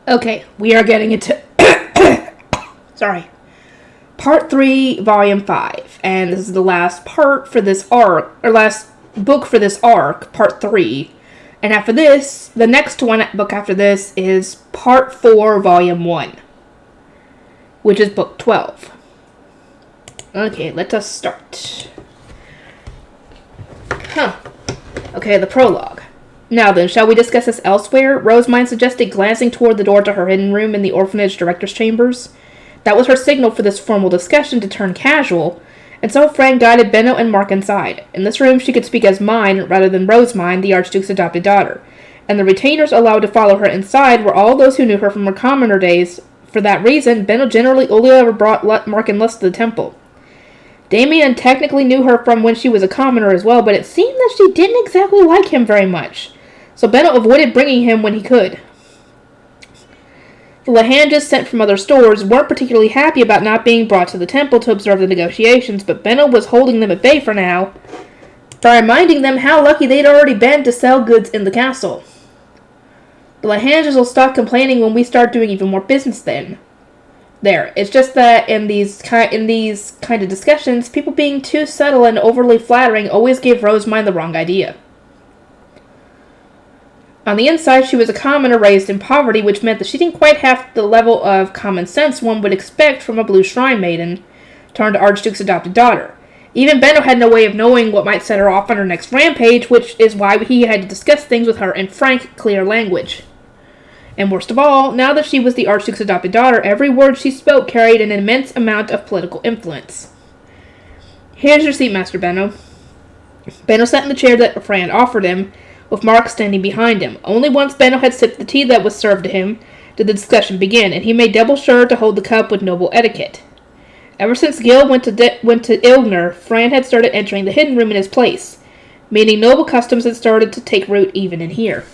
Okay, we are getting into Part 3, Volume 5. And this is the last part for this arc, or last book for this arc, Part 3. And after this, the next book after this is Part 4, Volume 1. Which is Book 12. Okay, let us start. Okay, the prologue. Now then, shall we discuss this elsewhere? Rosemind suggested, glancing toward the door to her hidden room in the orphanage director's chambers. That was her signal for this formal discussion to turn casual, and so Fran guided Benno and Mark inside. In this room she could speak as mine rather than Rosemind, the Archduke's adopted daughter, and the retainers allowed to follow her inside were all those who knew her from her commoner days. For that reason, Benno generally only ever brought Mark and Lus to the temple. Damien technically knew her from when she was a commoner as well, but it seemed that she didn't exactly like him very much, so Benno avoided bringing him when he could. The Lahanges sent from other stores weren't particularly happy about not being brought to the temple to observe the negotiations, but Benno was holding them at bay for now, by reminding them how lucky they'd already been to sell goods in the castle. The Lahanges will stop complaining when we start doing even more business then. There, it's just that in these kind of discussions, people being too subtle and overly flattering always gave Rosemind the wrong idea. On the inside, she was a commoner raised in poverty, which meant that she didn't quite have the level of common sense one would expect from a Blue Shrine maiden turned Archduke's adopted daughter. Even Benno had no way of knowing what might set her off on her next rampage, which is why he had to discuss things with her in frank, clear language. And worst of all, now that she was the Archduke's adopted daughter, every word she spoke carried an immense amount of political influence. Here's your seat, Master Benno. Benno sat in the chair that Fran offered him, with Mark standing behind him. Only once Benno had sipped the tea that was served to him did the discussion begin, and he made double sure to hold the cup with noble etiquette. Ever since Gil went to Ilgner, Fran had started entering the hidden room in his place, meaning noble customs had started to take root even in here.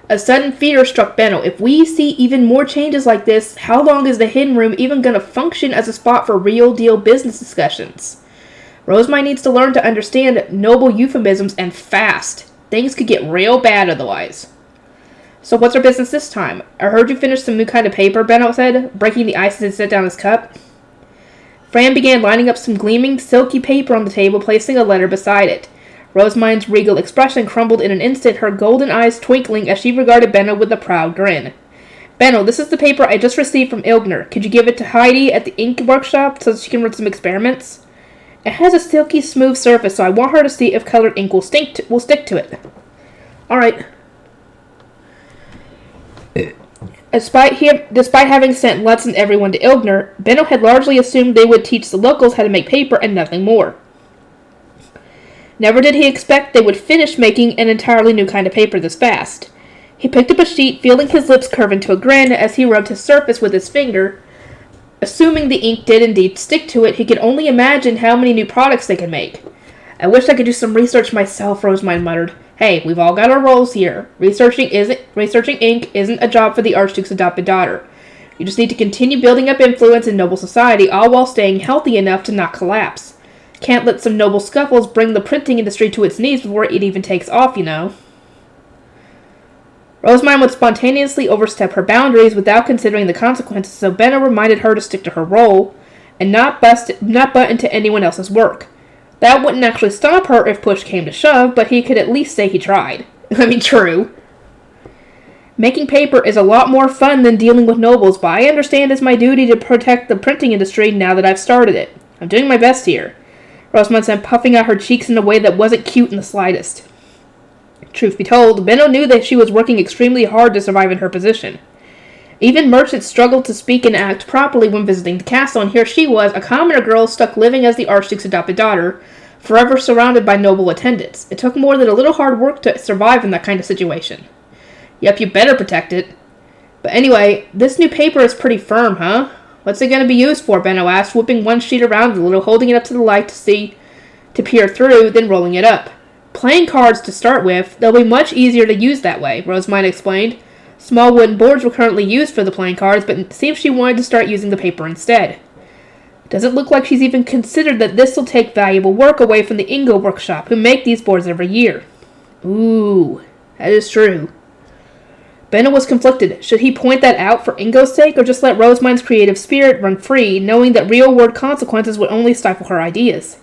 A sudden fear struck Benno. If we see even more changes like this, how long is the hidden room even going to function as a spot for real-deal business discussions? Rosemind needs to learn to understand noble euphemisms and fast. Things could get real bad otherwise. So what's our business this time? I heard you finished some new kind of paper, Benno said, breaking the ice as he set down his cup. Fran began lining up some gleaming, silky paper on the table, placing a letter beside it. Rosemind's regal expression crumbled in an instant, her golden eyes twinkling as she regarded Benno with a proud grin. Benno, this is the paper I just received from Ilgner. Could you give it to Heidi at the ink workshop so she can run some experiments? It has a silky smooth surface, so I want her to see if colored ink will stick to it. Alright. Despite having sent Lutz and everyone to Ilgner, Benno had largely assumed they would teach the locals how to make paper and nothing more. Never did he expect they would finish making an entirely new kind of paper this fast. He picked up a sheet, feeling his lips curve into a grin as he rubbed his surface with his finger. Assuming the ink did indeed stick to it, he could only imagine how many new products they could make. I wish I could do some research myself, Rosemind muttered. Hey, we've all got our roles here. Researching ink isn't a job for the Archduke's adopted daughter. You just need to continue building up influence in noble society, all while staying healthy enough to not collapse. Can't let some noble scuffles bring the printing industry to its knees before it even takes off, you know. Rosemind would spontaneously overstep her boundaries without considering the consequences, so Benno reminded her to stick to her role and not butt into anyone else's work. That wouldn't actually stop her if push came to shove, but he could at least say he tried. I mean, true. Making paper is a lot more fun than dealing with nobles, but I understand it's my duty to protect the printing industry now that I've started it. I'm doing my best here. Rosemind said, puffing out her cheeks in a way that wasn't cute in the slightest. Truth be told, Benno knew that she was working extremely hard to survive in her position. Even merchants struggled to speak and act properly when visiting the castle, and here she was, a commoner girl stuck living as the Archduke's adopted daughter, forever surrounded by noble attendants. It took more than a little hard work to survive in that kind of situation. Yep, you better protect it. But anyway, this new paper is pretty firm, huh? What's it going to be used for, Benno asked, whipping one sheet around a little, holding it up to the light to peer through, then rolling it up. Playing cards to start with, they'll be much easier to use that way, Rosemind explained. Small wooden boards were currently used for the playing cards, but it seems she wanted to start using the paper instead. Doesn't look like she's even considered that this will take valuable work away from the Ingo workshop, who make these boards every year. Ooh. That is true. Benno was conflicted. Should he point that out for Ingo's sake, or just let Rosemind's creative spirit run free, knowing that real-world consequences would only stifle her ideas?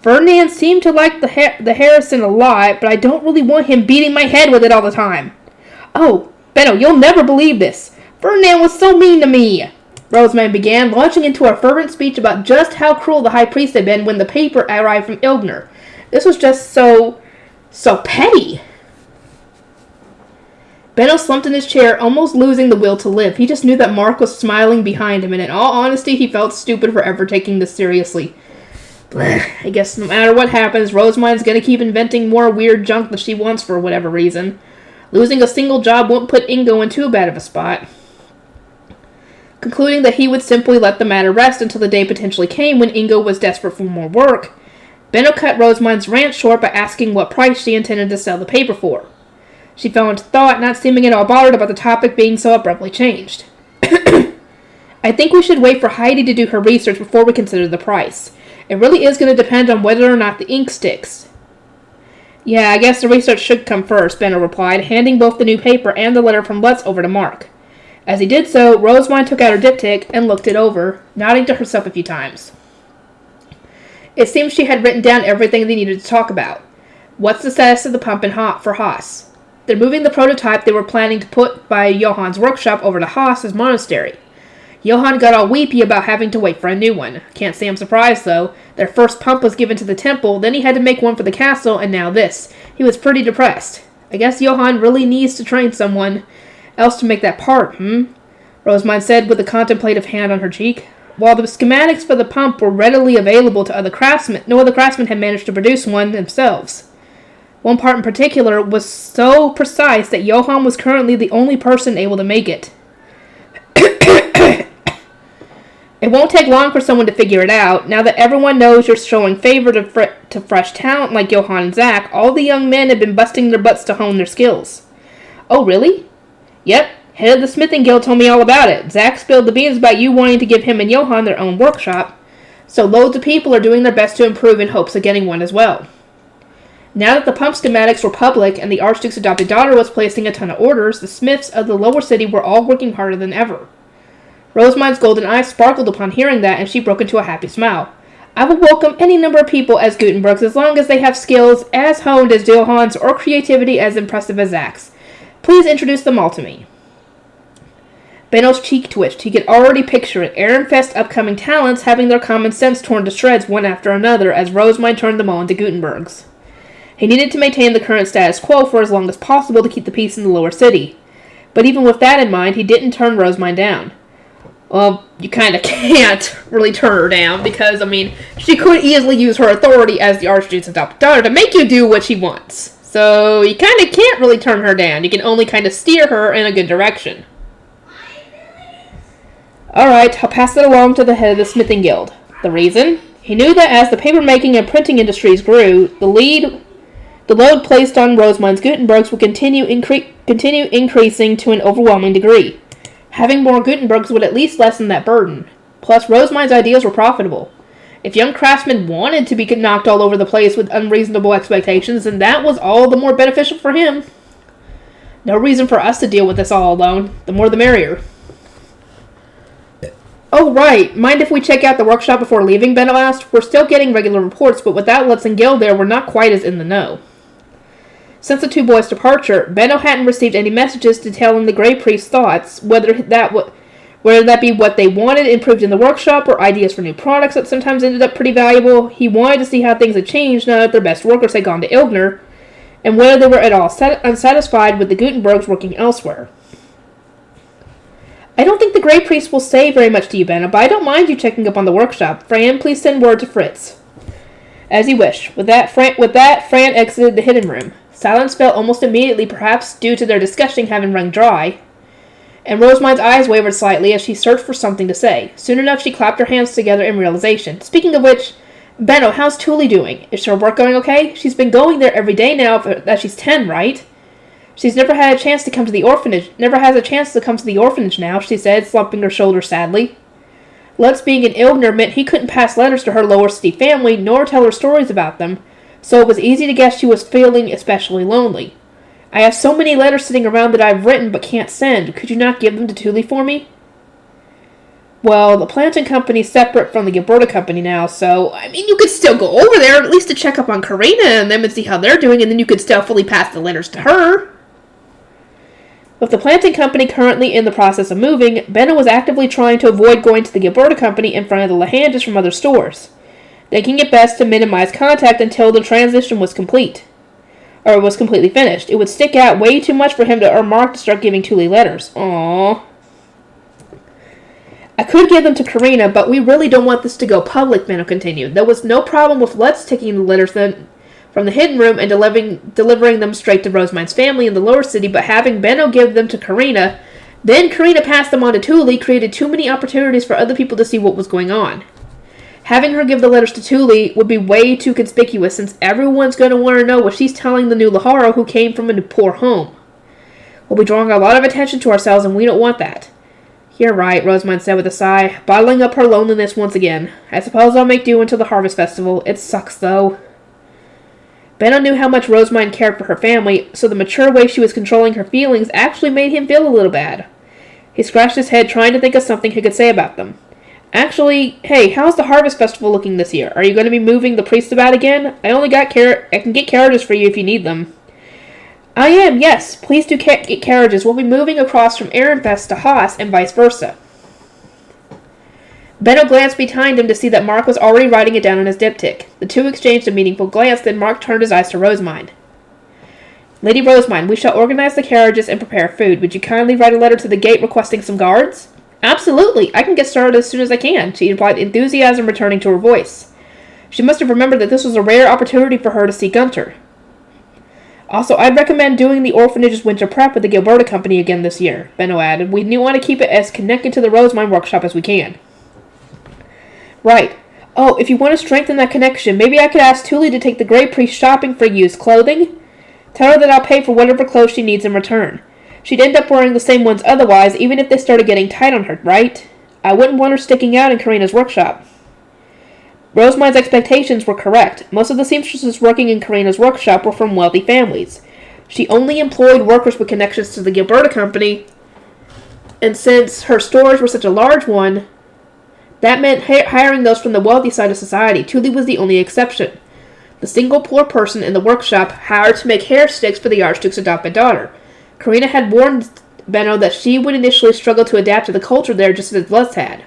Ferdinand seemed to like the Harrison a lot, but I don't really want him beating my head with it all the time. Oh, Benno, you'll never believe this. Ferdinand was so mean to me, Rosemind began, launching into a fervent speech about just how cruel the High Priest had been when the paper arrived from Ilgner. This was just so petty. Benno slumped in his chair, almost losing the will to live. He just knew that Mark was smiling behind him, and in all honesty, he felt stupid for ever taking this seriously. I guess no matter what happens, Rosemind's gonna keep inventing more weird junk that she wants for whatever reason. Losing a single job won't put Ingo in too bad of a spot. Concluding that he would simply let the matter rest until the day potentially came when Ingo was desperate for more work, Benno cut Rosemind's rant short by asking what price she intended to sell the paper for. She fell into thought, not seeming at all bothered about the topic being so abruptly changed. I think we should wait for Heidi to do her research before we consider the price. It really is going to depend on whether or not the ink sticks. Yeah, I guess the research should come first, Benno replied, handing both the new paper and the letter from Lutz over to Mark. As he did so, Rosemind took out her diptych and looked it over, nodding to herself a few times. It seems she had written down everything they needed to talk about. What's the status of the pump for Haas? They're moving the prototype they were planning to put by Johann's workshop over to Haas's monastery. Johann got all weepy about having to wait for a new one. Can't say I'm surprised, though. Their first pump was given to the temple, then he had to make one for the castle, and now this. He was pretty depressed. I guess Johann really needs to train someone else to make that part, Rosemind said with a contemplative hand on her cheek. While the schematics for the pump were readily available to other craftsmen, no other craftsmen had managed to produce one themselves. One part in particular was so precise that Johann was currently the only person able to make it. It won't take long for someone to figure it out. Now that everyone knows you're showing favor to fresh talent like Johann and Zach, all the young men have been busting their butts to hone their skills. Oh, really? Yep. Head of the smithing guild told me all about it. Zach spilled the beans about you wanting to give him and Johann their own workshop. So loads of people are doing their best to improve in hopes of getting one as well. Now that the pump schematics were public and the Archduke's adopted daughter was placing a ton of orders, the smiths of the lower city were all working harder than ever. Rosemind's golden eyes sparkled upon hearing that, and she broke into a happy smile. I will welcome any number of people as Gutenbergs as long as they have skills as honed as Johann's or creativity as impressive as Zach's. Please introduce them all to me. Benno's cheek twitched. He could already picture it. Ehrenfest's upcoming talents having their common sense torn to shreds one after another as Rosemind turned them all into Gutenbergs. He needed to maintain the current status quo for as long as possible to keep the peace in the lower city. But even with that in mind, he didn't turn Rosemind down. Well, you kind of can't really turn her down because, she could easily use her authority as the Archduke's adopted daughter to make you do what she wants. So you kind of can't really turn her down. You can only kind of steer her in a good direction. Alright, I'll pass it along to the head of the smithing guild. The reason? He knew that as the papermaking and printing industries grew, the load placed on Rosemind's Gutenbergs would continue increasing to an overwhelming degree. Having more Gutenbergs would at least lessen that burden. Plus, Rosemind's ideas were profitable. If young craftsmen wanted to be knocked all over the place with unreasonable expectations, then that was all the more beneficial for him. No reason for us to deal with this all alone. The more the merrier. Oh, right. Mind if we check out the workshop before leaving, Benno asked. We're still getting regular reports, but without Lutz and Gil there, we're not quite as in the know. Since the two boys' departure, Benno hadn't received any messages detailing the Grey Priest's thoughts, whether that be what they wanted improved in the workshop or ideas for new products that sometimes ended up pretty valuable. He wanted to see how things had changed now that their best workers had gone to Ilgner, and whether they were at all unsatisfied with the Gutenbergs working elsewhere. I don't think the Grey Priest will say very much to you, Benno, but I don't mind you checking up on the workshop. Fran, please send word to Fritz. As you wish. With that, Fran exited the hidden room. Silence fell almost immediately, perhaps due to their discussion having run dry, and Rosemind's eyes wavered slightly as she searched for something to say. Soon enough, she clapped her hands together in realization. Speaking of which, Benno, how's Tuli doing? Is her work going okay? She's been going there every day now that she's 10, right? She's never had a chance to come to the orphanage. Never has a chance to come to the orphanage now, she said, slumping her shoulders sadly. Lutz being in Ilgner meant he couldn't pass letters to her lower city family, nor tell her stories about them, so it was easy to guess she was feeling especially lonely. I have so many letters sitting around that I've written but can't send. Could you not give them to Thule for me? Well, the planting company's separate from the Gilberta company now, so, you could still go over there, at least to check up on Karina and them and see how they're doing, and then you could stealthily pass the letters to her. With the planting company currently in the process of moving, Benno was actively trying to avoid going to the Gilberta company in front of the Lehanges from other stores, thinking it best to minimize contact until the transition was complete. Or was completely finished. It would stick out way too much for him or Mark to start giving Thule letters. Aww. I could give them to Karina, but we really don't want this to go public, Benno continued. There was no problem with Lutz taking the letters from the hidden room and delivering them straight to Rosemine's family in the lower city, but having Benno give them to Karina, then Karina passed them on to Thule, created too many opportunities for other people to see what was going on. Having her give the letters to Thule would be way too conspicuous, since everyone's going to want to know what she's telling the new Laharo who came from a poor home. We'll be drawing a lot of attention to ourselves, and we don't want that. You're right, Rosamund said with a sigh, bottling up her loneliness once again. I suppose I'll make do until the Harvest Festival. It sucks, though. Benno knew how much Rosamund cared for her family, so the mature way she was controlling her feelings actually made him feel a little bad. He scratched his head trying to think of something he could say about them. Actually, hey, how's the Harvest Festival looking this year? Are you going to be moving the priests about again? I can get carriages for you if you need them. I am, yes. Please do get carriages. We'll be moving across from Ehrenfest to Haas and vice versa. Benno glanced behind him to see that Mark was already writing it down on his diptych. The two exchanged a meaningful glance, then Mark turned his eyes to Rosamund. Lady Rosamund, we shall organize the carriages and prepare food. Would you kindly write a letter to the gate requesting some guards? Absolutely. I can get started as soon as I can, she replied, enthusiasm returning to her voice. She must have remembered that this was a rare opportunity for her to see Gunter. Also, I'd recommend doing the orphanage's winter prep with the Gilberta company again this year, Benno added. We want to keep it as connected to the Rosemine workshop as we can. Right. Oh, if you want to strengthen that connection, maybe I could ask Thule to take the Grey Priest shopping for used clothing? Tell her that I'll pay for whatever clothes she needs in return. She'd end up wearing the same ones otherwise, even if they started getting tight on her, right? I wouldn't want her sticking out in Karina's workshop. Rosemine's expectations were correct. Most of the seamstresses working in Karina's workshop were from wealthy families. She only employed workers with connections to the Gilberta company, and since her stores were such a large one, that meant hiring those from the wealthy side of society. Thule was the only exception. The single poor person in the workshop hired to make hair sticks for the Archduke's adopted daughter. Karina had warned Benno that she would initially struggle to adapt to the culture there just as Lutz had.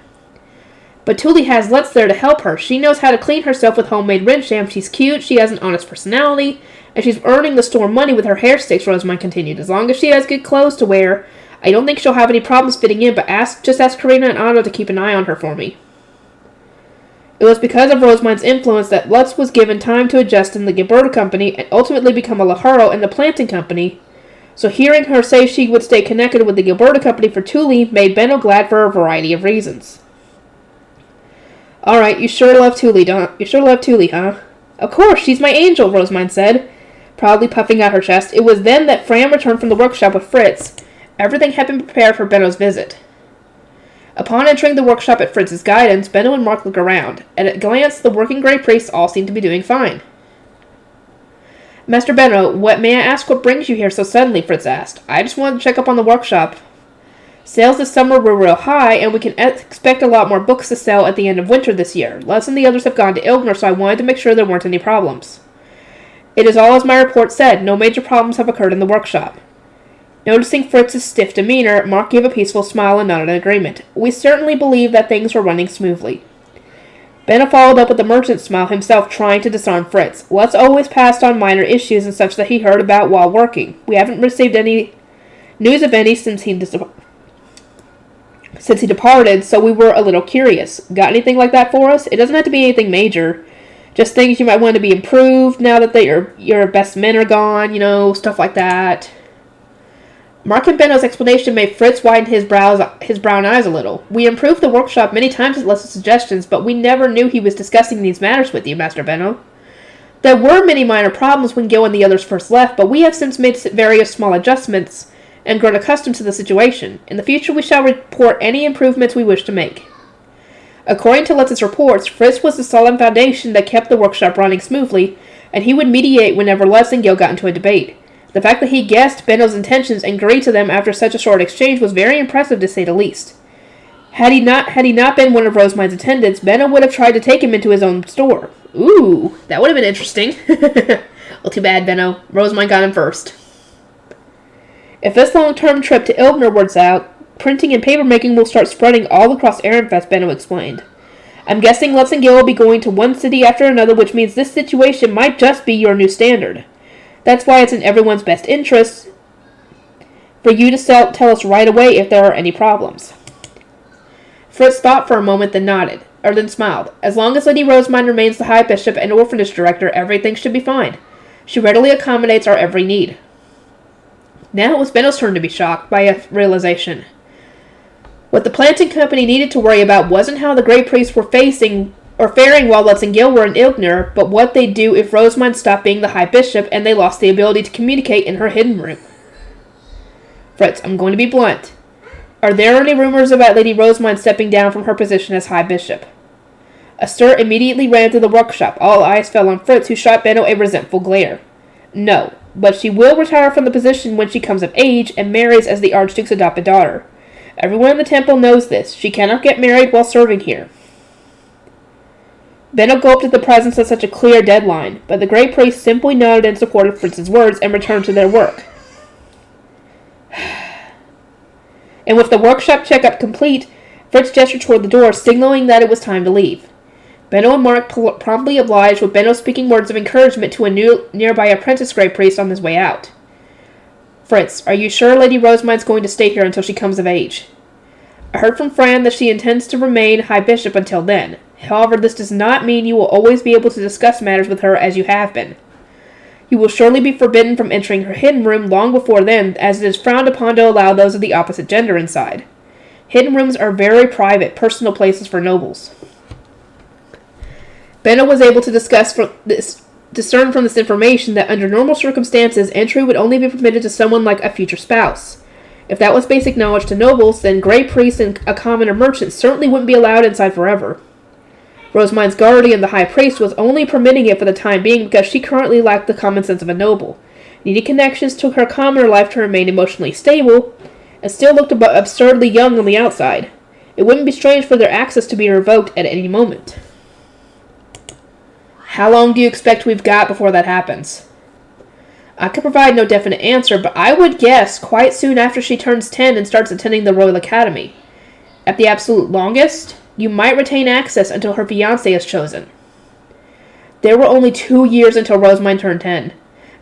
But Thule has Lutz there to help her. She knows how to clean herself with homemade rinsham. She's cute, she has an honest personality, and she's earning the store money with her hair sticks, Rosamund continued. As long as she has good clothes to wear, I don't think she'll have any problems fitting in, but just ask Karina and Otto to keep an eye on her for me. It was because of Rosamund's influence that Lutz was given time to adjust in the Gilberta company and ultimately become a Laharo in the planting company. So hearing her say she would stay connected with the Gilberta company for Thule made Benno glad for a variety of reasons. Alright, you sure love Thule, huh? Of course, she's my angel, Rosamund said, proudly puffing out her chest. It was then that Fran returned from the workshop with Fritz. Everything had been prepared for Benno's visit. Upon entering the workshop at Fritz's guidance, Benno and Mark looked around. At a glance, the working Grey Priests all seemed to be doing fine. Master Benno, may I ask what brings you here so suddenly? Fritz asked. I just wanted to check up on the workshop. Sales this summer were real high, and we can expect a lot more books to sell at the end of winter this year. Les and the others have gone to Ilgner, so I wanted to make sure there weren't any problems. It is all as my report said. No major problems have occurred in the workshop. Noticing Fritz's stiff demeanor, Mark gave a peaceful smile and nodded in agreement. We certainly believe that things were running smoothly. Benno followed up with a merchant smile, himself trying to disarm Fritz. Lutz always passed on minor issues and such that he heard about while working. We haven't received any news of any since he departed, so we were a little curious. Got anything like that for us? It doesn't have to be anything major. Just things you might want to be improved now that your best men are gone, stuff like that. Mark and Benno's explanation made Fritz widen his brown eyes a little. We improved the workshop many times at Les's suggestions, but we never knew he was discussing these matters with you, Master Benno. There were many minor problems when Gil and the others first left, but we have since made various small adjustments and grown accustomed to the situation. In the future, we shall report any improvements we wish to make. According to Letz's reports, Fritz was the solid foundation that kept the workshop running smoothly, and he would mediate whenever Les and Gil got into a debate. The fact that he guessed Benno's intentions and agreed to them after such a short exchange was very impressive to say the least. Had he not been one of Rosemine's attendants, Benno would have tried to take him into his own store. Ooh, that would have been interesting. Well, too bad, Benno. Rosemine got him first. If this long-term trip to Ilbner works out, printing and papermaking will start spreading all across Ehrenfest, Benno explained. I'm guessing Lutz and Gil will be going to one city after another, which means this situation might just be your new standard. That's why it's in everyone's best interest for you to tell us right away if there are any problems. Fritz thought for a moment, then smiled. As long as Lady Rosemine remains the High Bishop and Orphanage Director, everything should be fine. She readily accommodates our every need. Now it was Benno's turn to be shocked by a realization. What the planting company needed to worry about wasn't how the Great Priests were faring while Lutz and Gil were in Ilgner, but what they'd do if Rosemine stopped being the High Bishop and they lost the ability to communicate in her hidden room. Fritz, I'm going to be blunt. Are there any rumors about Lady Rosemine stepping down from her position as High Bishop? A stir immediately ran through the workshop. All eyes fell on Fritz, who shot Benno a resentful glare. No, but she will retire from the position when she comes of age and marries as the Archduke's adopted daughter. Everyone in the temple knows this. She cannot get married while serving here. Benno gulped at the presence of such a clear deadline, but the Great Priest simply nodded in support of Fritz's words and returned to their work. And with the workshop checkup complete, Fritz gestured toward the door, signaling that it was time to leave. Benno and Mark promptly obliged, with Benno speaking words of encouragement to a nearby apprentice Great Priest on his way out. Fritz, are you sure Lady Rosemine's going to stay here until she comes of age? I heard from Fran that she intends to remain High Bishop until then. However, this does not mean you will always be able to discuss matters with her as you have been. You will surely be forbidden from entering her hidden room long before then, as it is frowned upon to allow those of the opposite gender inside. Hidden rooms are very private, personal places for nobles. Benno was able to discern from this information that under normal circumstances, entry would only be permitted to someone like a future spouse. If that was basic knowledge to nobles, then Great Priests and a commoner merchant certainly wouldn't be allowed inside forever. Rosemine's guardian, the High Priest, was only permitting it for the time being because she currently lacked the common sense of a noble, needed connections to her commoner life to remain emotionally stable, and still looked absurdly young on the outside. It wouldn't be strange for their access to be revoked at any moment. How long do you expect we've got before that happens? I could provide no definite answer, but I would guess quite soon after she turns 10 and starts attending the Royal Academy. At the absolute longest, you might retain access until her fiancé is chosen. There were only 2 years until Rosemine turned 10.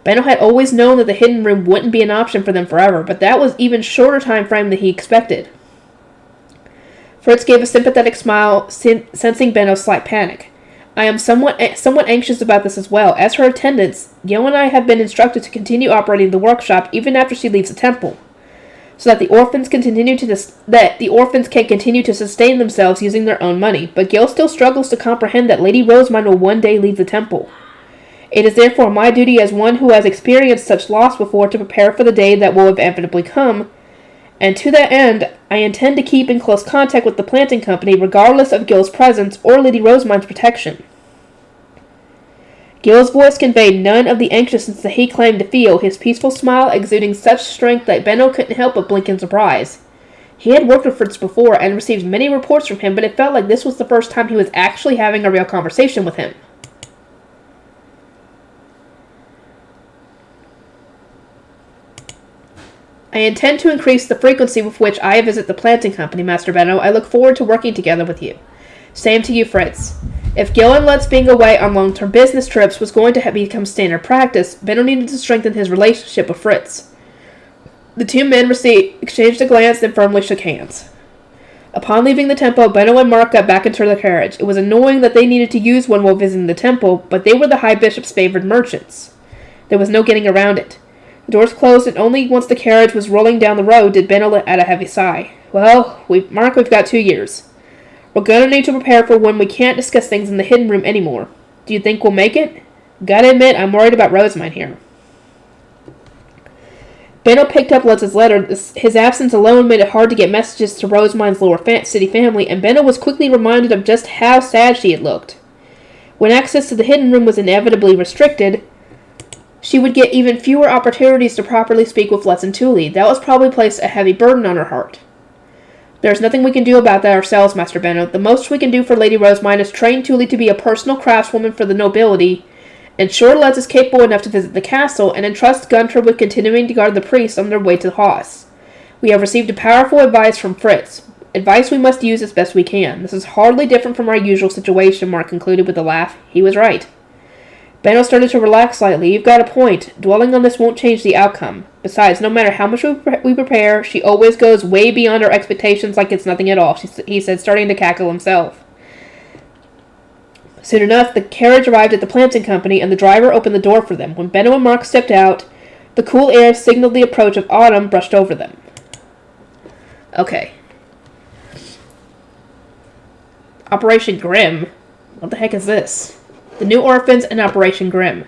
Benno had always known that the hidden room wouldn't be an option for them forever, but that was even shorter time frame than he expected. Fritz gave a sympathetic smile, sensing Benno's slight panic. I am somewhat anxious about this as well. As her attendants, Gil and I have been instructed to continue operating the workshop even after she leaves the temple, so that the orphans can continue to sustain themselves using their own money. But Gil still struggles to comprehend that Lady Rosemine will one day leave the temple. It is therefore my duty as one who has experienced such loss before to prepare for the day that will inevitably come, and to that end, I intend to keep in close contact with the planting company regardless of Gil's presence or Lady Rosemine's protection. Gil's voice conveyed none of the anxiousness that he claimed to feel, his peaceful smile exuding such strength that Benno couldn't help but blink in surprise. He had worked with Fritz before and received many reports from him, but it felt like this was the first time he was actually having a real conversation with him. I intend to increase the frequency with which I visit the planting company, Master Benno. I look forward to working together with you. Same to you, Fritz. If Gil and Lutz being away on long-term business trips was going to become standard practice, Benno needed to strengthen his relationship with Fritz. The two men exchanged a glance and firmly shook hands. Upon leaving the temple, Benno and Mark got back into their carriage. It was annoying that they needed to use one while visiting the temple, but they were the High Bishop's favored merchants. There was no getting around it. The doors closed, and only once the carriage was rolling down the road did Benno let out a heavy sigh. Well, Mark, we've got 2 years. We're gonna need to prepare for when we can't discuss things in the hidden room anymore. Do you think we'll make it? Gotta admit, I'm worried about Rosemine here. Benno picked up Lutz's letter. His absence alone made it hard to get messages to Rosemine's lower city family, and Benno was quickly reminded of just how sad she had looked. When access to the hidden room was inevitably restricted, She would get even fewer opportunities to properly speak with Les and Thule. That was probably placed a heavy burden on her heart. There's nothing we can do about that ourselves, Master Benno. The most we can do for Lady Rosemine is train Thule to be a personal craftswoman for the nobility, ensure Les is capable enough to visit the castle, and entrust Gunter with continuing to guard the priests on their way to Haas. We have received a powerful advice from Fritz. Advice we must use as best we can. This is hardly different from our usual situation, Mark concluded with a laugh. He was right. Benno started to relax slightly. You've got a point. Dwelling on this won't change the outcome. Besides, no matter how much we prepare, she always goes way beyond our expectations like it's nothing at all, he said, starting to cackle himself. Soon enough, the carriage arrived at the planting company, and the driver opened the door for them. When Benno and Mark stepped out, the cool air signaled the approach of autumn brushed over them. Okay. Operation Grimm? What the heck is this? The New Orphans and Operation Grimm.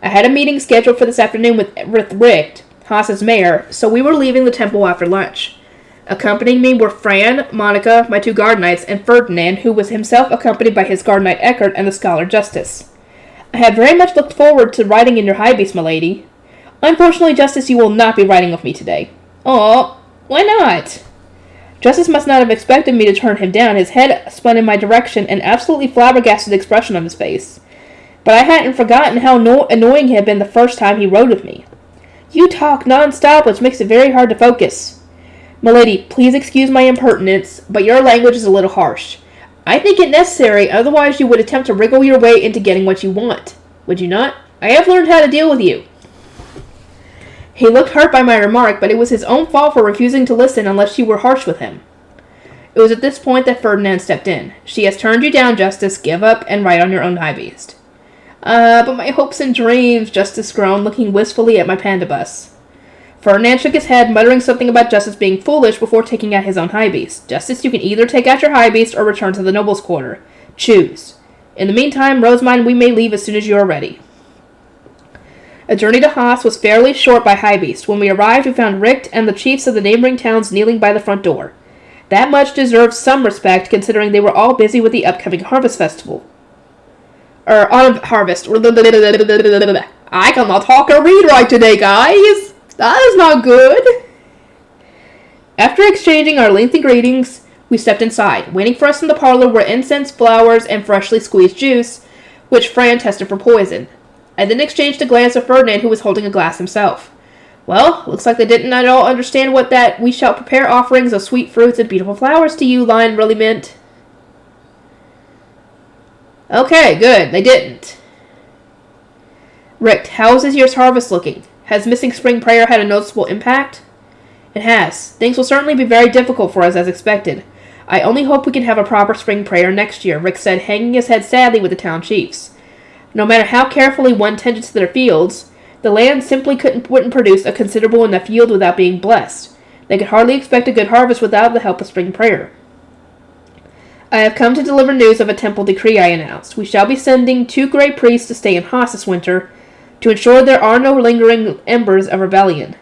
I had a meeting scheduled for this afternoon with Richt, Haas's mayor, so we were leaving the temple after lunch. Accompanying me were Fran, Monica, my 2 guard knights, and Ferdinand, who was himself accompanied by his guard knight Eckert and the scholar Justice. I had very much looked forward to riding in your high beast, milady. Unfortunately, Justice, you will not be riding with me today. Aw, why not? Justice must not have expected me to turn him down. His head spun in my direction, an absolutely flabbergasted expression on his face. But I hadn't forgotten how annoying he had been the first time he rode with me. You talk non-stop, which makes it very hard to focus. Milady, please excuse my impertinence, but your language is a little harsh. I think it necessary, otherwise you would attempt to wriggle your way into getting what you want. Would you not? I have learned how to deal with you. He looked hurt by my remark, but it was his own fault for refusing to listen unless she were harsh with him. It was at this point that Ferdinand stepped in. She has turned you down, Justice. Give up and ride on your own high beast. But my hopes and dreams, Justice groaned, looking wistfully at my panda bus. Ferdinand shook his head, muttering something about Justice being foolish before taking out his own high beast. Justice, you can either take out your high beast or return to the noble's quarter. Choose. In the meantime, Rosemine, we may leave as soon as you are ready. A journey to Haas was fairly short by high beast. When we arrived, we found Richt and the chiefs of the neighboring towns kneeling by the front door. That much deserved some respect, considering they were all busy with the upcoming harvest festival. Autumn harvest. I cannot talk or read right today, guys. That is not good. After exchanging our lengthy greetings, we stepped inside. Waiting for us in the parlor were incense, flowers, and freshly squeezed juice, which Fran tested for poison. I then exchanged a glance with Ferdinand, who was holding a glass himself. Well, looks like they didn't at all understand what that we shall prepare offerings of sweet fruits and beautiful flowers to you line really meant. Okay, good, they didn't. Richt, how is this year's harvest looking? Has missing spring prayer had a noticeable impact? It has. Things will certainly be very difficult for us as expected. I only hope we can have a proper spring prayer next year, Richt said, hanging his head sadly with the town chiefs. No matter how carefully one tended to their fields, the land simply wouldn't produce a considerable enough yield without being blessed. They could hardly expect a good harvest without the help of spring prayer. I have come to deliver news of a temple decree, I announced. We shall be sending 2 great priests to stay in Haas this winter, to ensure there are no lingering embers of rebellion.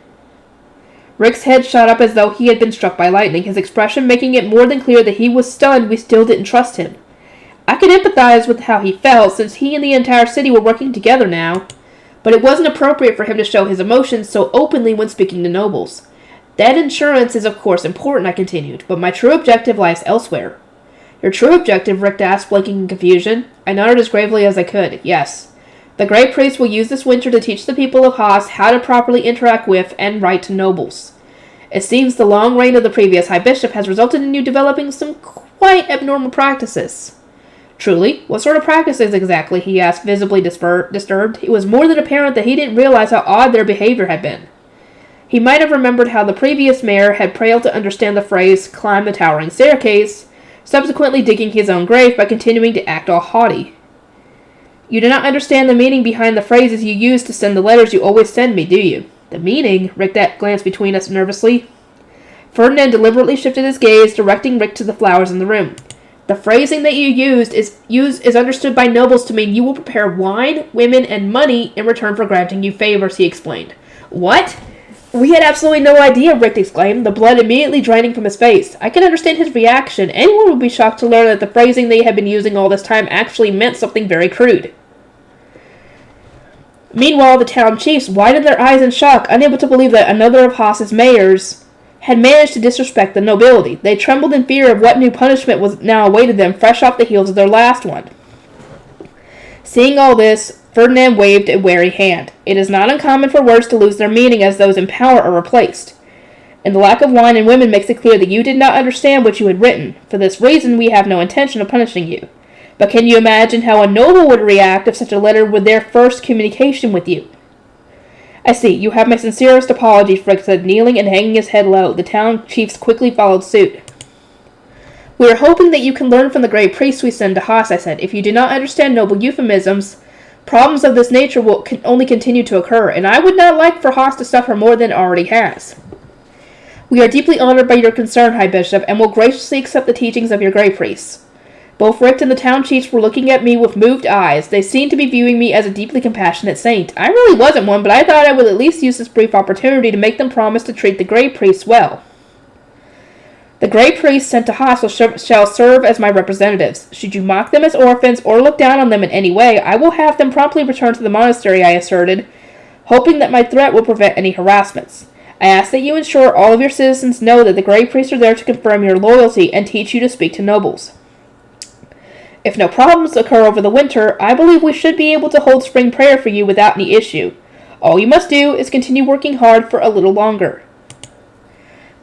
Rick's head shot up as though he had been struck by lightning, his expression making it more than clear that he was stunned we still didn't trust him. I could empathize with how he felt, since he and the entire city were working together now, but it wasn't appropriate for him to show his emotions so openly when speaking to nobles. That insurance is of course important, I continued, but my true objective lies elsewhere. Your true objective? Rick asked, blinking in confusion. I nodded as gravely as I could. Yes. The Great Priest will use this winter to teach the people of Haas how to properly interact with and write to nobles. It seems the long reign of the previous High Bishop has resulted in you developing some quite abnormal practices. Truly? What sort of practices exactly? He asked, visibly disturbed. It was more than apparent that he didn't realize how odd their behavior had been. He might have remembered how the previous mayor had failed to understand the phrase, climb the towering staircase, subsequently digging his own grave by continuing to act all haughty. You do not understand the meaning behind the phrases you use to send the letters you always send me, do you? The meaning? Rick glanced between us nervously. Ferdinand deliberately shifted his gaze, directing Rick to the flowers in the room. The phrasing that you used is understood by nobles to mean you will prepare wine, women, and money in return for granting you favors, he explained. What? We had absolutely no idea, Rick exclaimed, the blood immediately draining from his face. I can understand his reaction. Anyone would be shocked to learn that the phrasing they had been using all this time actually meant something very crude. Meanwhile, the town chiefs widened their eyes in shock, unable to believe that another of Haas's mayors had managed to disrespect the nobility. They trembled in fear of what new punishment was now awaited them, fresh off the heels of their last one. Seeing all this, Ferdinand waved a wary hand. It is not uncommon for words to lose their meaning as those in power are replaced. And the lack of wine and women makes it clear that you did not understand what you had written. For this reason, we have no intention of punishing you. But can you imagine how a noble would react if such a letter were their first communication with you? I see. You have my sincerest apologies, Frick said, kneeling and hanging his head low. The town chiefs quickly followed suit. We are hoping that you can learn from the great priests we send to Haas, I said. If you do not understand noble euphemisms, problems of this nature will only continue to occur, and I would not like for Haas to suffer more than it already has. We are deeply honored by your concern, High Bishop, and will graciously accept the teachings of your great priests. Both Richt and the town chiefs were looking at me with moved eyes. They seemed to be viewing me as a deeply compassionate saint. I really wasn't one, but I thought I would at least use this brief opportunity to make them promise to treat the great priests well. The great priests sent to Haas shall serve as my representatives. Should you mock them as orphans or look down on them in any way, I will have them promptly return to the monastery, I asserted, hoping that my threat will prevent any harassments. I ask that you ensure all of your citizens know that the great priests are there to confirm your loyalty and teach you to speak to nobles. If no problems occur over the winter, I believe we should be able to hold spring prayer for you without any issue. All you must do is continue working hard for a little longer.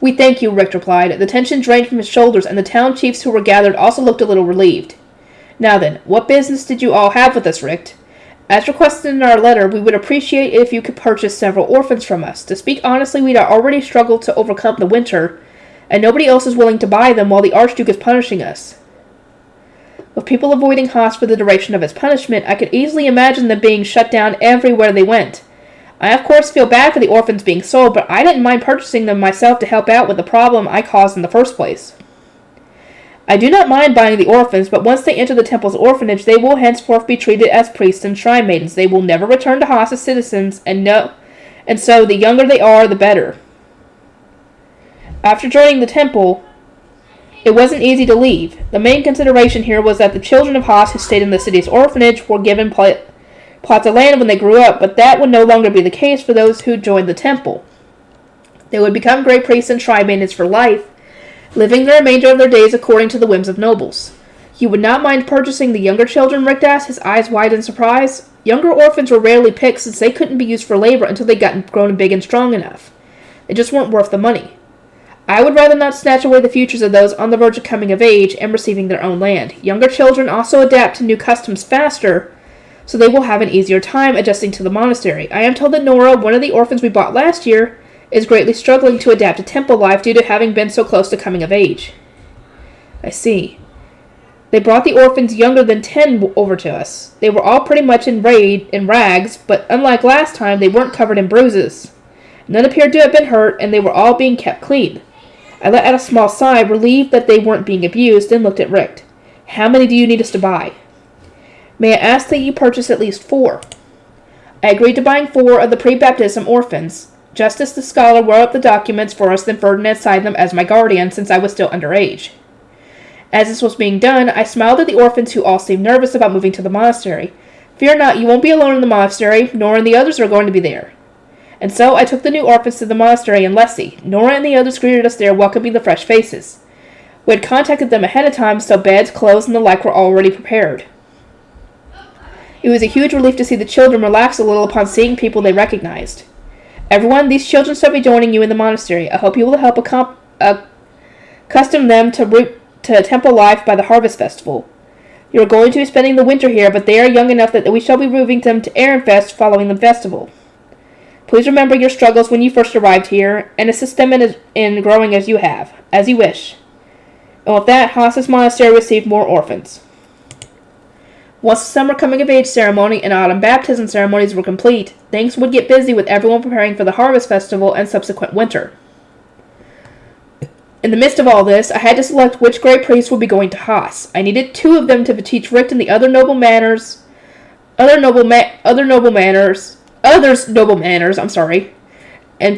We thank you, Richt replied. The tension drained from his shoulders, and the town chiefs who were gathered also looked a little relieved. Now then, what business did you all have with us, Richt? As requested in our letter, we would appreciate it if you could purchase several orphans from us. To speak honestly, we'd already struggled to overcome the winter, and nobody else is willing to buy them while the Archduke is punishing us. With people avoiding Haas for the duration of his punishment, I could easily imagine them being shut down everywhere they went. I of course feel bad for the orphans being sold, but I didn't mind purchasing them myself to help out with the problem I caused in the first place. I do not mind buying the orphans, but once they enter the temple's orphanage, they will henceforth be treated as priests and shrine maidens. They will never return to Haas as citizens, and so the younger they are, the better. After joining the temple, it wasn't easy to leave. The main consideration here was that the children of Haas who stayed in the city's orphanage were given plots of land when they grew up, but that would no longer be the case for those who joined the temple. They would become great priests and shrine maidens for life, living the remainder of their days according to the whims of nobles. You would not mind purchasing the younger children, Richt asked, his eyes wide in surprise. Younger orphans were rarely picked since they couldn't be used for labor until they got grown big and strong enough. They just weren't worth the money. I would rather not snatch away the futures of those on the verge of coming of age and receiving their own land. Younger children also adapt to new customs faster, so they will have an easier time adjusting to the monastery. I am told that Nora, one of the orphans we bought last year, is greatly struggling to adapt to temple life due to having been so close to coming of age. I see. They brought the orphans younger than 10 over to us. They were all pretty much in rags, but unlike last time, they weren't covered in bruises. None appeared to have been hurt, and they were all being kept clean. I let out a small sigh, relieved that they weren't being abused, and looked at Richt. How many do you need us to buy? May I ask that you purchase at least 4? I agreed to buying 4 of the pre-baptism orphans. Justice the scholar wrote up the documents for us, then Ferdinand signed them as my guardian, since I was still underage. As this was being done, I smiled at the orphans who all seemed nervous about moving to the monastery. Fear not, you won't be alone in the monastery, Nora and the others are going to be there. And so I took the new orphans to the monastery in Lessie. Nora and the others greeted us there, welcoming the fresh faces. We had contacted them ahead of time, so beds, clothes, and the like were already prepared. It was a huge relief to see the children relax a little upon seeing people they recognized. Everyone, these children shall be joining you in the monastery. I hope you will help accustom them to temple life by the harvest festival. You are going to be spending the winter here, but they are young enough that we shall be moving them to Ehrenfest following the festival. Please remember your struggles when you first arrived here, and assist them in growing as you wish. And with that, Haas's monastery received more orphans. Once the summer coming-of-age ceremony and autumn baptism ceremonies were complete, things would get busy with everyone preparing for the harvest festival and subsequent winter. In the midst of all this, I had to select which great priests would be going to Haas. I needed 2 of them to teach Richt and the others noble manners, and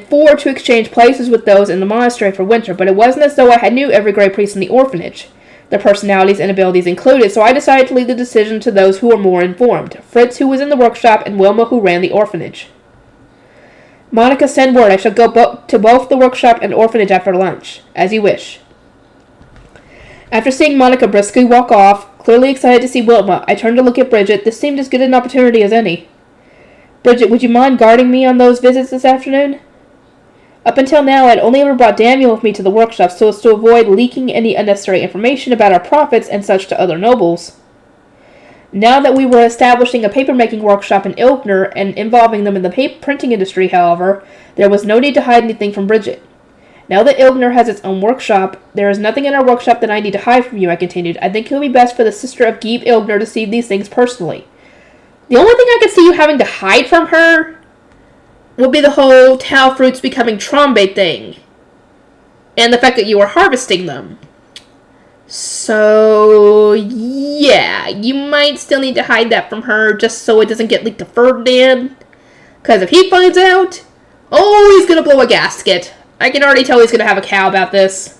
4 to exchange places with those in the monastery for winter, but it wasn't as though I had knew every great priest in the orphanage. their personalities and abilities included, so I decided to leave the decision to those who were more informed. Fritz, who was in the workshop, and Wilma, who ran the orphanage. Monica, send word. I shall go to both the workshop and orphanage after lunch. As you wish. After seeing Monica briskly walk off, clearly excited to see Wilma, I turned to look at Bridget. This seemed as good an opportunity as any. Bridget, would you mind guarding me on those visits this afternoon? Up until now, I'd only ever brought Daniel with me to the workshop so as to avoid leaking any unnecessary information about our profits and such to other nobles. Now that we were establishing a paper-making workshop in Ilkner and involving them in the printing industry, however, there was no need to hide anything from Bridget. Now that Ilkner has its own workshop, there is nothing in our workshop that I need to hide from you, I continued. I think it would be best for the sister of Geeb Ilkner to see these things personally. The only thing I could see you having to hide from her would be the whole Tau fruits becoming Trombe thing. And the fact that you were harvesting them. So, yeah, you might still need to hide that from her just so it doesn't get leaked to Ferdinand. Because if he finds out, oh, he's going to blow a gasket. I can already tell he's going to have a cow about this.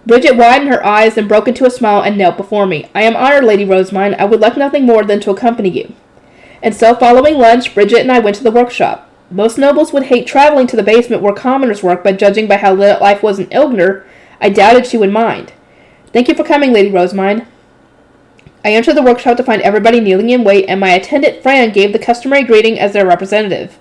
Bridget widened her eyes, then broke into a smile and knelt before me. I am honored, Lady Rosamine. I would like nothing more than to accompany you. And so, following lunch, Bridget and I went to the workshop. Most nobles would hate traveling to the basement where commoners work, but judging by how lit life was in Ilkner, I doubted she would mind. Thank you for coming, Lady Rosamine. I entered the workshop to find everybody kneeling in wait, and my attendant, Fran, gave the customary greeting as their representative.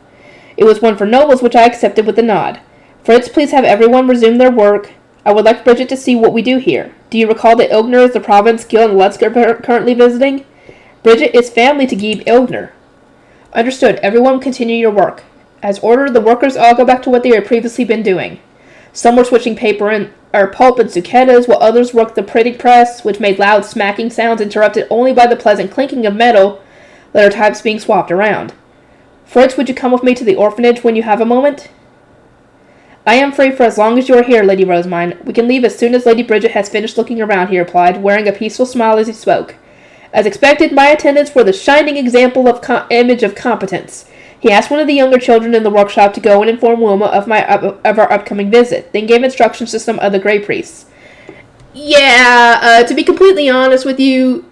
It was one for nobles, which I accepted with a nod. Fritz, please have everyone resume their work. I would like Bridget to see what we do here. Do you recall that Ilkner is the province Gil and Lutz are currently visiting? Bridget is family to Geeb Ilkner. Understood. Everyone continue your work. As ordered, the workers all go back to what they had previously been doing. Some were switching pulp and suketas, while others worked the printing press, which made loud smacking sounds interrupted only by the pleasant clinking of metal, letter types being swapped around. Fritz, would you come with me to the orphanage when you have a moment? I am free for as long as you are here, Lady Rosamine. We can leave as soon as Lady Bridget has finished looking around, he replied, wearing a peaceful smile as he spoke. As expected, my attendants were the shining example of image of competence. He asked one of the younger children in the workshop to go and inform Wilma of our upcoming visit, then gave instructions to some other Grey priests. Yeah, to be completely honest with you,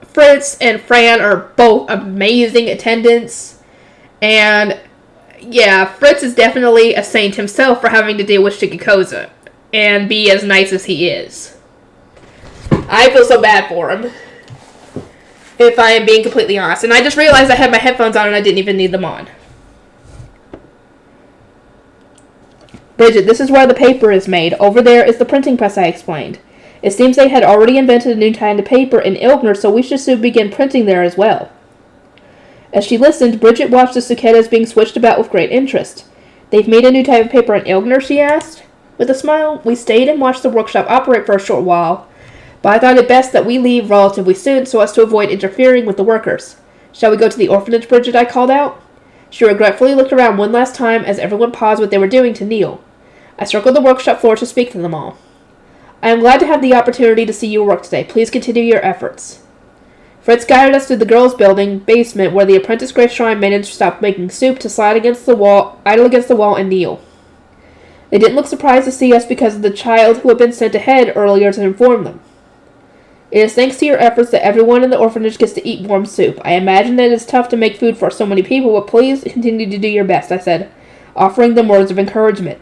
Fritz and Fran are both amazing attendants, and yeah, Fritz is definitely a saint himself for having to deal with Shigikoza, and be as nice as he is. I feel so bad for him, if I am being completely honest. And I just realized I had my headphones on and I didn't even need them on. Bridget, this is where the paper is made. Over there is the printing press, I explained. It seems they had already invented a new kind of paper in Ilkner, so we should soon begin printing there as well. As she listened, Bridget watched the cicadas being switched about with great interest. They've made a new type of paper in Ilkner, she asked. With a smile, we stayed and watched the workshop operate for a short while, but I thought it best that we leave relatively soon so as to avoid interfering with the workers. Shall we go to the orphanage, Bridget? I called out. She regretfully looked around one last time as everyone paused what they were doing to kneel. I circled the workshop floor to speak to them all. I am glad to have the opportunity to see your work today. Please continue your efforts. Fritz guided us through the girls' building basement where the apprentice Grey Shrine maidens stopped making soup to idle against the wall, and kneel. They didn't look surprised to see us because of the child who had been sent ahead earlier to inform them. It is thanks to your efforts that everyone in the orphanage gets to eat warm soup. I imagine that it is tough to make food for so many people, but please continue to do your best, I said, offering them words of encouragement.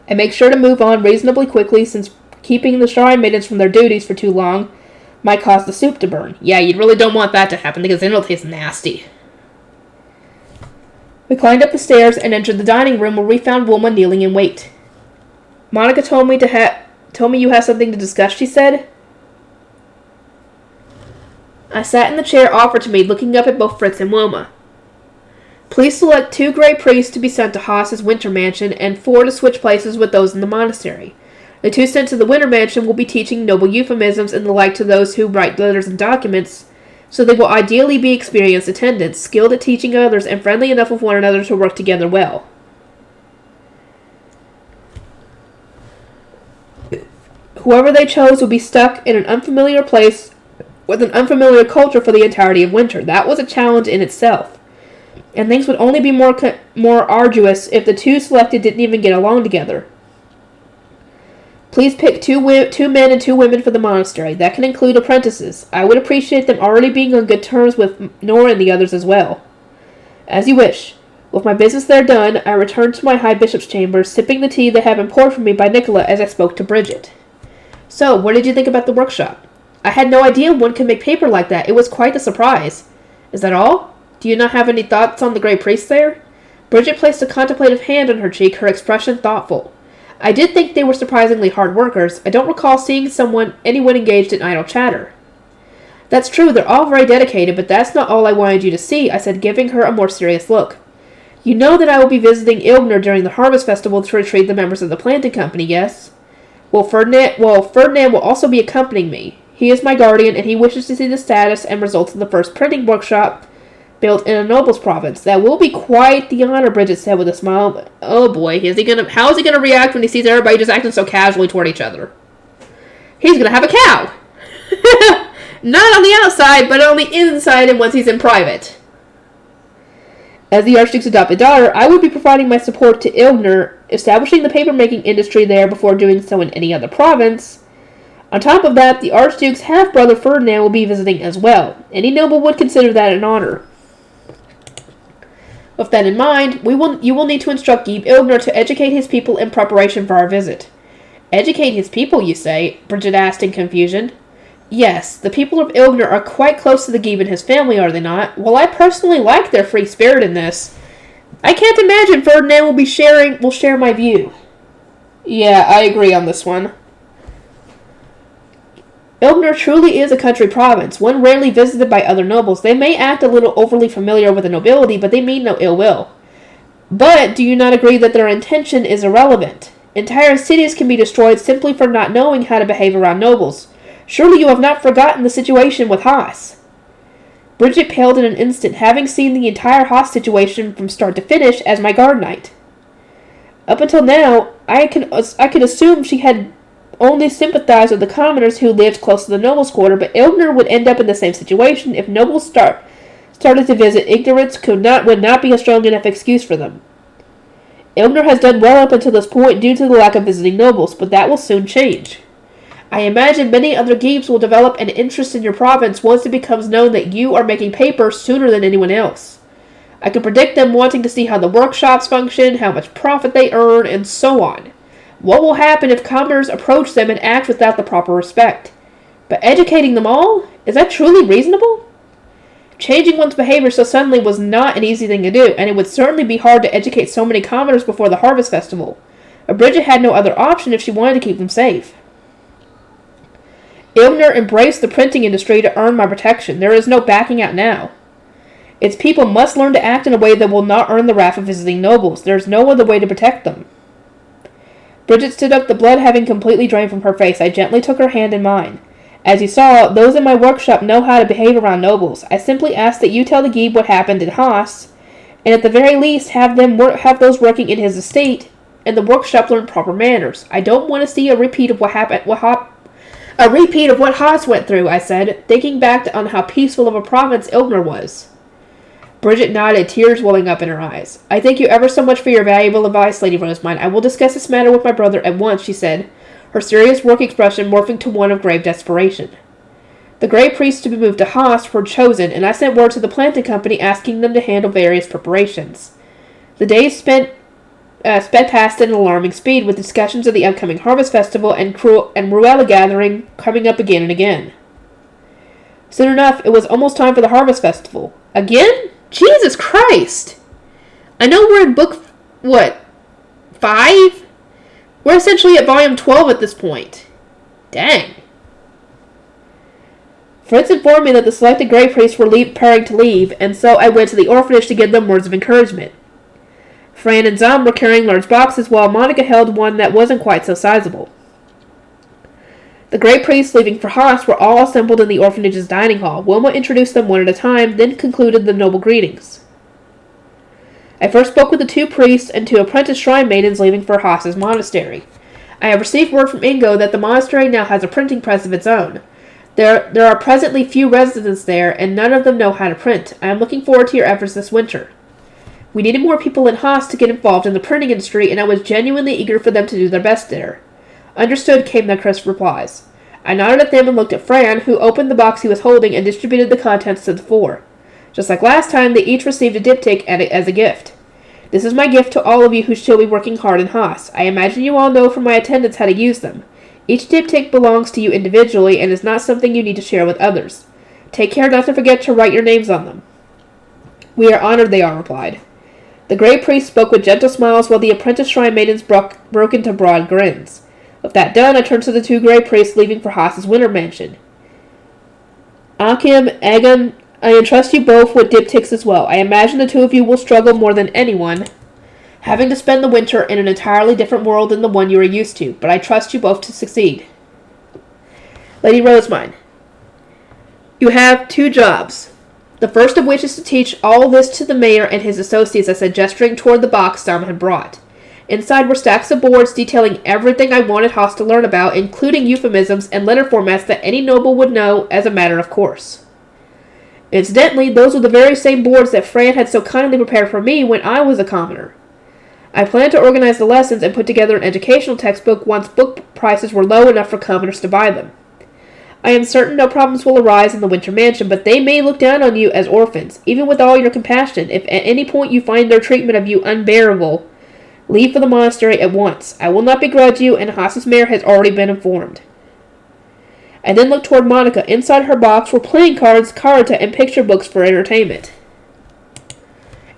And make sure to move on reasonably quickly, since keeping the shrine maidens from their duties for too long might cause the soup to burn. Yeah, you really don't want that to happen, because then it'll taste nasty. We climbed up the stairs and entered the dining room, where we found Wilma kneeling in wait. Monica told me you have something to discuss, she said. I sat in the chair offered to me, looking up at both Fritz and Wilma. Please select 2 Grey priests to be sent to Haas's winter mansion, and 4 to switch places with those in the monastery. The 2 sent to the winter mansion will be teaching noble euphemisms and the like to those who write letters and documents, so they will ideally be experienced attendants, skilled at teaching others, and friendly enough with one another to work together well. Whoever they chose would be stuck in an unfamiliar place with an unfamiliar culture for the entirety of winter. That was a challenge in itself. and things would only be more arduous if the two selected didn't even get along together. Please pick two men and 2 women for the monastery. That can include apprentices. I would appreciate them already being on good terms with Nora and the others as well. As you wish. With my business there done, I returned to my High Bishop's chambers, sipping the tea that had been poured for me by Nicola as I spoke to Bridget. So, what did you think about the workshop? I had no idea one could make paper like that. It was quite a surprise. Is that all? Do you not have any thoughts on the Grey Priest there? Bridget placed a contemplative hand on her cheek, her expression thoughtful. I did think they were surprisingly hard workers. I don't recall seeing anyone engaged in idle chatter. That's true, they're all very dedicated, but that's not all I wanted you to see, I said, giving her a more serious look. You know that I will be visiting Ilgner during the Harvest Festival to retrieve the members of the planting company, yes? Ferdinand will also be accompanying me. He is my guardian, and he wishes to see the status and results of the first printing workshop built in a noble's province. That will be quite the honor, Bridget said with a smile. Oh boy, how is he gonna react when he sees everybody just acting so casually toward each other? He's gonna have a cow! Not on the outside, but on the inside and once he's in private. As the Archduke's adopted daughter, I would be providing my support to Ilgner, establishing the paper-making industry there before doing so in any other province. On top of that, the Archduke's half-brother Ferdinand will be visiting as well. Any noble would consider that an honor. With that in mind, you will need to instruct Gebe Ilgner to educate his people in preparation for our visit. Educate his people, you say? Bridget asked in confusion. Yes, the people of Ilgner are quite close to the Gebe and his family, are they not? Well, I personally like their free spirit in this. I can't imagine Ferdinand will share my view. Yeah, I agree on this one. Ilgner truly is a country province, one rarely visited by other nobles. They may act a little overly familiar with the nobility, but they mean no ill will. But do you not agree that their intention is irrelevant? Entire cities can be destroyed simply for not knowing how to behave around nobles. Surely you have not forgotten the situation with Haas. Bridget paled in an instant, having seen the entire Haas situation from start to finish as my guard knight. Up until now, I could assume she had only sympathized with the commoners who lived close to the nobles' quarter, but Ilgner would end up in the same situation if nobles started to visit. Ignorance would not be a strong enough excuse for them. Ilgner has done well up until this point due to the lack of visiting nobles, but that will soon change. I imagine many other Gebes will develop an interest in your province once it becomes known that you are making paper sooner than anyone else. I can predict them wanting to see how the workshops function, how much profit they earn, and so on. What will happen if commoners approach them and act without the proper respect? But educating them all? Is that truly reasonable? Changing one's behavior so suddenly was not an easy thing to do, and it would certainly be hard to educate so many commoners before the Harvest Festival. But Bridget had no other option if she wanted to keep them safe. Ilgner embraced the printing industry to earn my protection. There is no backing out now. Its people must learn to act in a way that will not earn the wrath of visiting nobles. There is no other way to protect them. Bridget stood up, the blood having completely drained from her face. I gently took her hand in mine. As you saw, those in my workshop know how to behave around nobles. I simply ask that you tell the Gebe what happened in Haas, and at the very least have those working in his estate and the workshop learn proper manners. I don't want to see a repeat of what Haas went through, I said, thinking back on how peaceful of a province Ilgner was. Bridget nodded, tears welling up in her eyes. I thank you ever so much for your valuable advice, Lady Rosamund. I will discuss this matter with my brother at once, she said, her serious work expression morphing to one of grave desperation. The Grey Priests to be moved to Haas were chosen, and I sent word to the planting company asking them to handle various preparations. The days sped past at an alarming speed, with discussions of the upcoming Harvest Festival and Ruella gathering coming up again and again. Soon enough, it was almost time for the Harvest Festival. Again? Jesus Christ! I know we're in book, 5? We're essentially at volume 12 at this point. Dang. Fritz informed me that the selected Grey Priests were preparing to leave, and so I went to the orphanage to give them words of encouragement. Fran and Zom were carrying large boxes, while Monica held one that wasn't quite so sizable. The Grey Priests leaving for Haas were all assembled in the orphanage's dining hall. Wilma introduced them one at a time, then concluded the noble greetings. I first spoke with the 2 priests and 2 apprentice shrine maidens leaving for Haas's monastery. I have received word from Ingo that the monastery now has a printing press of its own. There are presently few residents there, and none of them know how to print. I am looking forward to your efforts this winter. We needed more people in Haas to get involved in the printing industry, and I was genuinely eager for them to do their best there. Understood, came the crisp replies. I nodded at them and looked at Fran, who opened the box he was holding and distributed the contents to the four. Just like last time, they each received a diptych as a gift. This is my gift to all of you who shall be working hard in Haas. I imagine you all know from my attendance how to use them. Each diptych belongs to you individually and is not something you need to share with others. Take care not to forget to write your names on them. We are honored, they all replied. The Grey Priest spoke with gentle smiles while the apprentice shrine maidens broke into broad grins. With that done, I turned to the two Grey Priests leaving for Haas's winter mansion. Akim, Egan, I entrust you both with diptychs as well. I imagine the two of you will struggle more than anyone, having to spend the winter in an entirely different world than the one you are used to, but I trust you both to succeed. Lady Rosemine, you have 2 jobs. The first of which is to teach all this to the mayor and his associates, I said, gesturing toward the box Sam had brought. Inside were stacks of boards detailing everything I wanted Haas to learn about, including euphemisms and letter formats that any noble would know as a matter of course. Incidentally, those were the very same boards that Fran had so kindly prepared for me when I was a commoner. I planned to organize the lessons and put together an educational textbook once book prices were low enough for commoners to buy them. I am certain no problems will arise in the Winter Mansion, but they may look down on you as orphans. Even with all your compassion, if at any point you find their treatment of you unbearable, leave for the monastery at once. I will not begrudge you, and Haas's mayor has already been informed. I then looked toward Monica. Inside her box were playing cards, karata, and picture books for entertainment.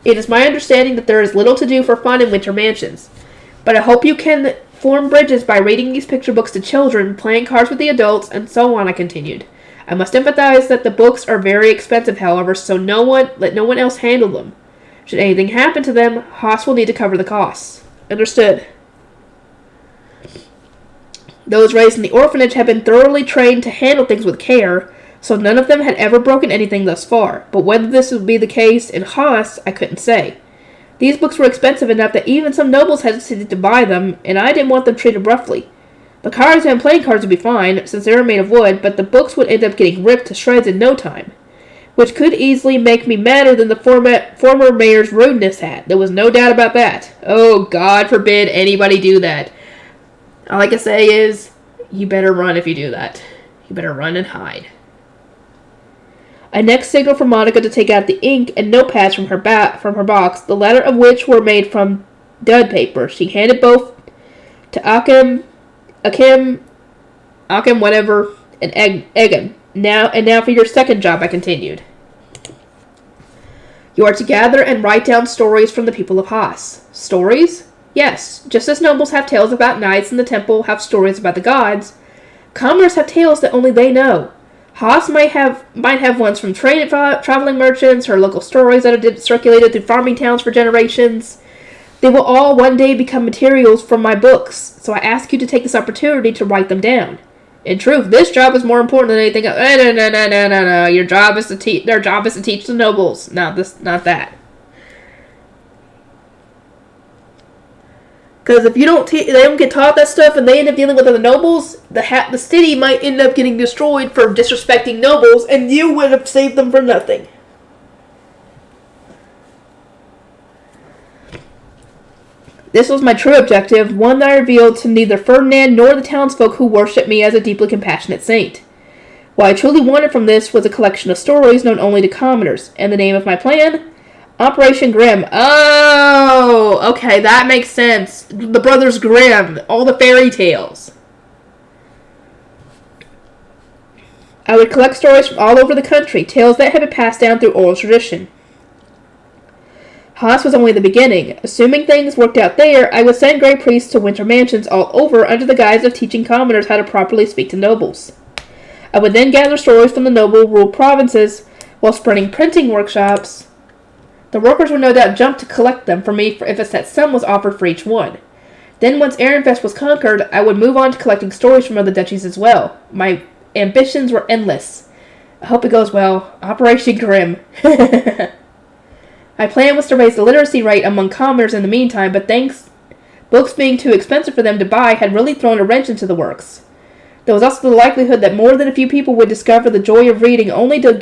It is my understanding that there is little to do for fun in Winter Mansions, but I hope you can form bridges by reading these picture books to children, playing cards with the adults, and so on, I continued. I must emphasize that the books are very expensive, however, so let no one else handle them. Should anything happen to them, Haas will need to cover the costs. Understood. Those raised in the orphanage had been thoroughly trained to handle things with care, so none of them had ever broken anything thus far, but whether this would be the case in Haas, I couldn't say. These books were expensive enough that even some nobles hesitated to buy them, and I didn't want them treated roughly. The cards and playing cards would be fine, since they were made of wood, but the books would end up getting ripped to shreds in no time, which could easily make me madder than the former mayor's rudeness had. There was no doubt about that. Oh, God forbid anybody do that. All I can say is, you better run if you do that. You better run and hide. I next signaled for Monica to take out the ink and notepads from her box, the latter of which were made from dud paper. She handed both to Akim, whatever, and Egan. Now for your second job, I continued. You are to gather and write down stories from the people of Haas. Stories? Yes, just as nobles have tales about knights and the temple have stories about the gods, commoners have tales that only they know. Haas might have ones from traveling merchants, her local stories that have circulated through farming towns for generations. They will all one day become materials from my books, so I ask you to take this opportunity to write them down. In truth, this job is more important than anything else. No. Their job is to teach the nobles. Not that. Because if they don't get taught that stuff and they end up dealing with other nobles, the city might end up getting destroyed for disrespecting nobles, and you would have saved them for nothing. This was my true objective, one that I revealed to neither Ferdinand nor the townsfolk who worshipped me as a deeply compassionate saint. What I truly wanted from this was a collection of stories known only to commoners, and the name of my plan? Operation Grimm. Oh, okay, that makes sense. The Brothers Grimm, all the fairy tales. I would collect stories from all over the country, tales that had been passed down through oral tradition. Haas was only the beginning. Assuming things worked out there, I would send Grey Priests to winter mansions all over under the guise of teaching commoners how to properly speak to nobles. I would then gather stories from the noble-ruled provinces while spreading printing workshops. The workers would no doubt jump to collect them from me if a set sum was offered for each one. Then, once Ehrenfest was conquered, I would move on to collecting stories from other duchies as well. My ambitions were endless. I hope it goes well. Operation Grimm. My plan was to raise the literacy rate among commoners in the meantime, but books being too expensive for them to buy had really thrown a wrench into the works. There was also the likelihood that more than a few people would discover the joy of reading only to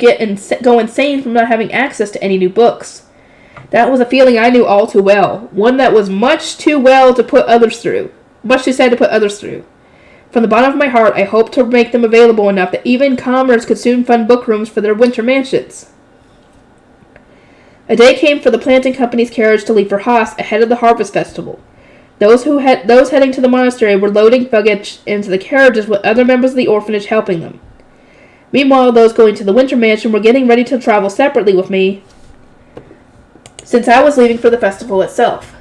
go insane from not having access to any new books. That was a feeling I knew all too well, one that was much too sad to put others through. From the bottom of my heart, I hoped to make them available enough that even commoners could soon fund book rooms for their winter mansions. A day came for the planting company's carriage to leave for Haas ahead of the harvest festival. Those heading to the monastery were loading baggage into the carriages with other members of the orphanage helping them. Meanwhile, those going to the winter mansion were getting ready to travel separately with me, since I was leaving for the festival itself.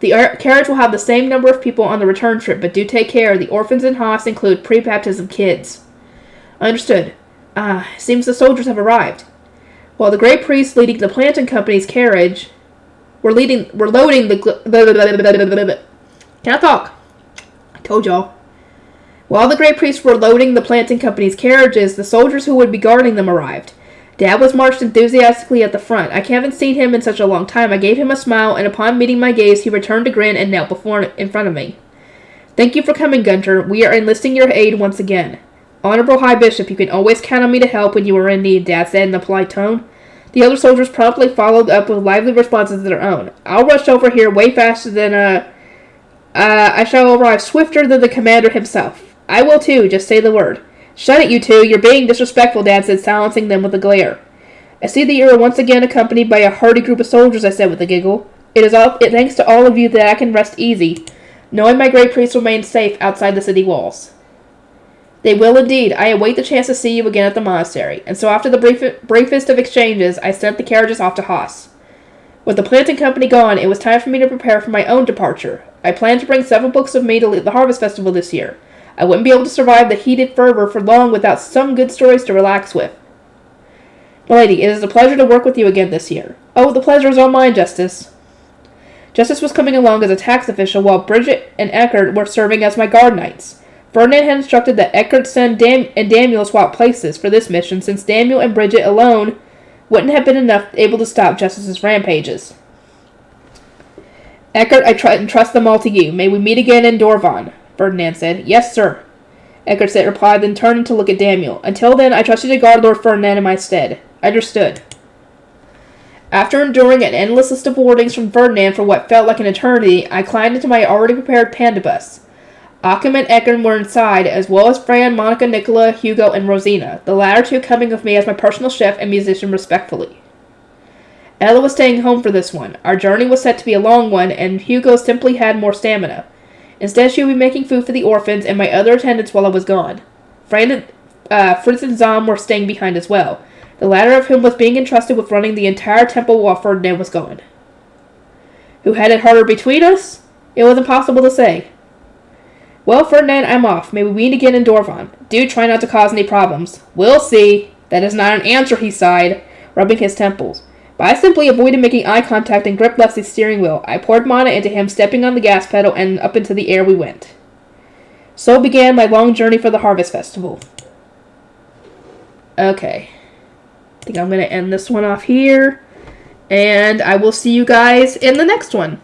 The carriage will have the same number of people on the return trip, but do take care, the orphans in Haas include pre-baptism kids. Understood. Seems the soldiers have arrived. While the great priests leading the planting company's carriage were loading the... Can't talk. I told y'all. While the great priests were loading the planting company's carriages, the soldiers who would be guarding them arrived. Dad was marched enthusiastically at the front. I haven't seen him in such a long time. I gave him a smile, and upon meeting my gaze, he returned a grin and knelt in front of me. Thank you for coming, Gunter. We are enlisting your aid once again. Honorable High Bishop, you can always count on me to help when you are in need, Dad said in a polite tone. The other soldiers promptly followed up with lively responses of their own. I'll rush over here way faster than, I shall arrive swifter than the commander himself. I will too, just say the word. Shut it, you two. You're being disrespectful, Dad said, silencing them with a glare. I see that you are once again accompanied by a hearty group of soldiers, I said with a giggle. It is thanks to all of you that I can rest easy, knowing my great priest remains safe outside the city walls. They will indeed. I await the chance to see you again at the monastery. And so after the briefest of exchanges, I sent the carriages off to Haas. With the planting company gone, it was time for me to prepare for my own departure. I planned to bring several books with me to the harvest festival this year. I wouldn't be able to survive the heated fervor for long without some good stories to relax with. Milady, it is a pleasure to work with you again this year. Oh, the pleasure is all mine, Justice. Justice was coming along as a tax official while Bridget and Eckert were serving as my guard knights. Ferdinand had instructed that Eckert and Daniel swap places for this mission, since Daniel and Bridget alone wouldn't have been able to stop Justice's rampages. Eckert, I entrust them all to you. May we meet again in Dorvan, Ferdinand said. Yes, sir, Eckert replied, then turning to look at Daniel. Until then, I trust you to guard Lord Ferdinand in my stead. Understood. After enduring an endless list of warnings from Ferdinand for what felt like an eternity, I climbed into my already prepared panda bus. Achim and Eckern were inside, as well as Fran, Monica, Nicola, Hugo, and Rosina, the latter two coming with me as my personal chef and musician respectfully. Ella was staying home for this one. Our journey was set to be a long one, and Hugo simply had more stamina. Instead, she would be making food for the orphans and my other attendants while I was gone. Fritz and Zom were staying behind as well, the latter of whom was being entrusted with running the entire temple while Ferdinand was gone. Who had it harder between us? It was impossible to say. Well, Ferdinand, I'm off. May we meet again in Dorvan. Do try not to cause any problems. We'll see. That is not an answer, he sighed, rubbing his temples. But I simply avoided making eye contact and gripped Leslie's steering wheel. I poured mana into him, stepping on the gas pedal, and up into the air we went. So began my long journey for the Harvest Festival. Okay. I think I'm going to end this one off here. And I will see you guys in the next one.